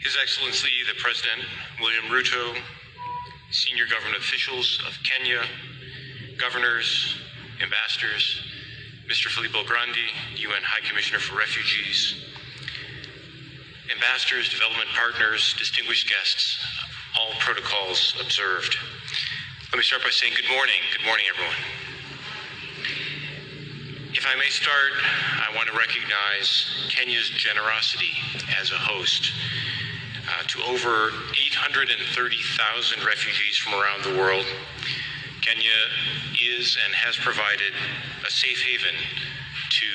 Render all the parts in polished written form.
His Excellency the President William Ruto, senior government officials of Kenya, governors, ambassadors, Mr. Filippo Grandi, UN High Commissioner for Refugees, ambassadors, development partners, distinguished guests, all protocols observed. Let me start by saying good morning. Good morning, everyone. If I may start, I want to recognize Kenya's generosity as a host to over 830,000 refugees from around the world. Kenya is and has provided a safe haven to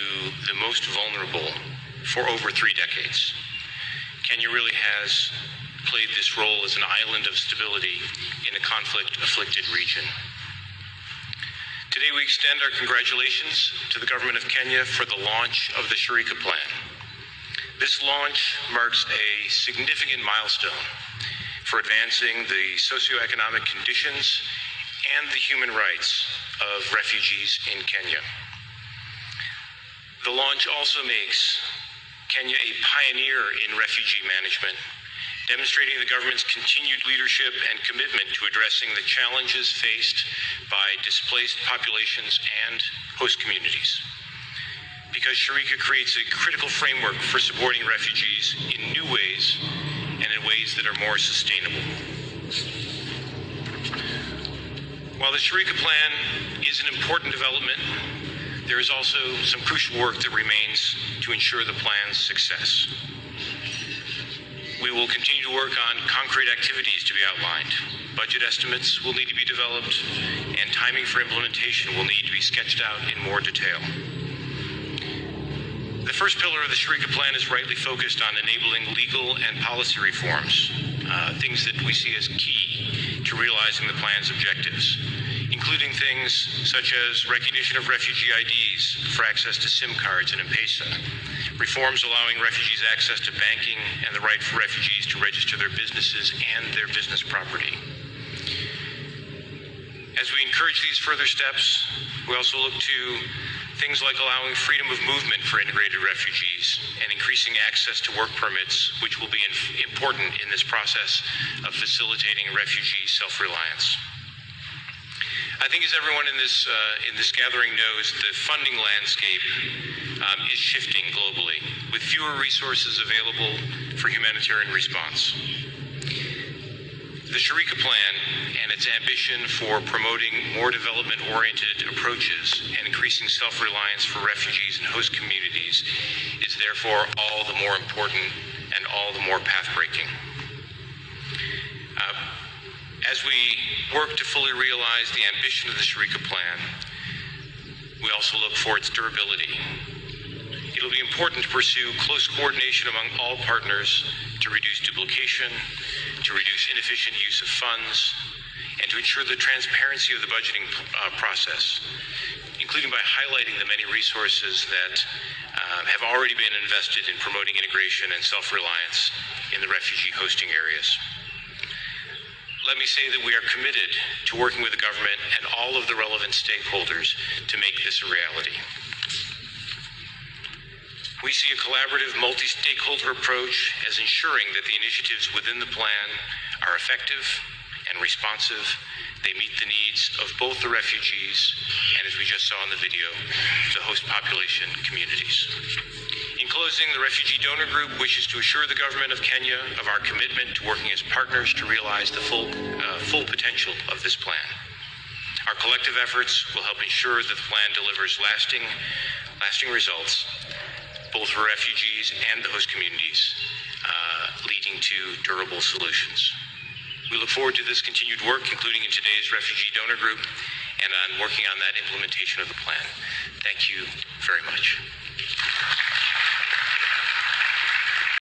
the most vulnerable for over 3 decades. Kenya really has played this role as an island of stability in a conflict-afflicted region. Today we extend our congratulations to the government of Kenya for the launch of the Shirika Plan. This launch marks a significant milestone for advancing the socioeconomic conditions and the human rights of refugees in Kenya. The launch also makes Kenya a pioneer in refugee management, demonstrating the government's continued leadership and commitment to addressing the challenges faced by displaced populations and host communities. Because Shirika creates a critical framework for supporting refugees in new ways and in ways that are more sustainable. While the Shirika Plan is an important development, there is also some crucial work that remains to ensure the plan's success. We will continue to work on concrete activities to be outlined. Budget estimates will need to be developed, and timing for implementation will need to be sketched out in more detail. The first pillar of the Shirika Plan is rightly focused on enabling legal and policy reforms, things that we see as key to realizing the plan's objectives, including things such as recognition of refugee IDs for access to SIM cards and M-Pesa, reforms allowing refugees access to banking and the right for refugees to register their businesses and their business property. As we encourage these further steps, we also look to things like allowing freedom of movement for integrated refugees and increasing access to work permits, which will be important in this process of facilitating refugee self-reliance. I think as everyone in this gathering knows, the funding landscape is shifting globally, with fewer resources available for humanitarian response. The Shirika Plan and its ambition for promoting more development-oriented approaches and increasing self-reliance for refugees and host communities is therefore all the more important and all the more path-breaking. As we work to fully realize the ambition of the Shirika Plan, we also look for its durability. It'll be important to pursue close coordination among all partners to reduce duplication, to reduce inefficient use of funds, and to ensure the transparency of the budgeting process, including by highlighting the many resources that have already been invested in promoting integration and self-reliance in the refugee hosting areas. Let me say that we are committed to working with the government and all of the relevant stakeholders to make this a reality. We see a collaborative, multi-stakeholder approach as ensuring that the initiatives within the plan are effective and responsive. They meet the needs of both the refugees and, as we just saw in the video, the host population communities. In closing, the Refugee Donor Group wishes to assure the government of Kenya of our commitment to working as partners to realize the full potential of this plan. Our collective efforts will help ensure that the plan delivers lasting results, both for refugees and the host communities, leading to durable solutions. We look forward to this continued work, including in today's Refugee Donor Group, and on working on that implementation of the plan. Thank you very much.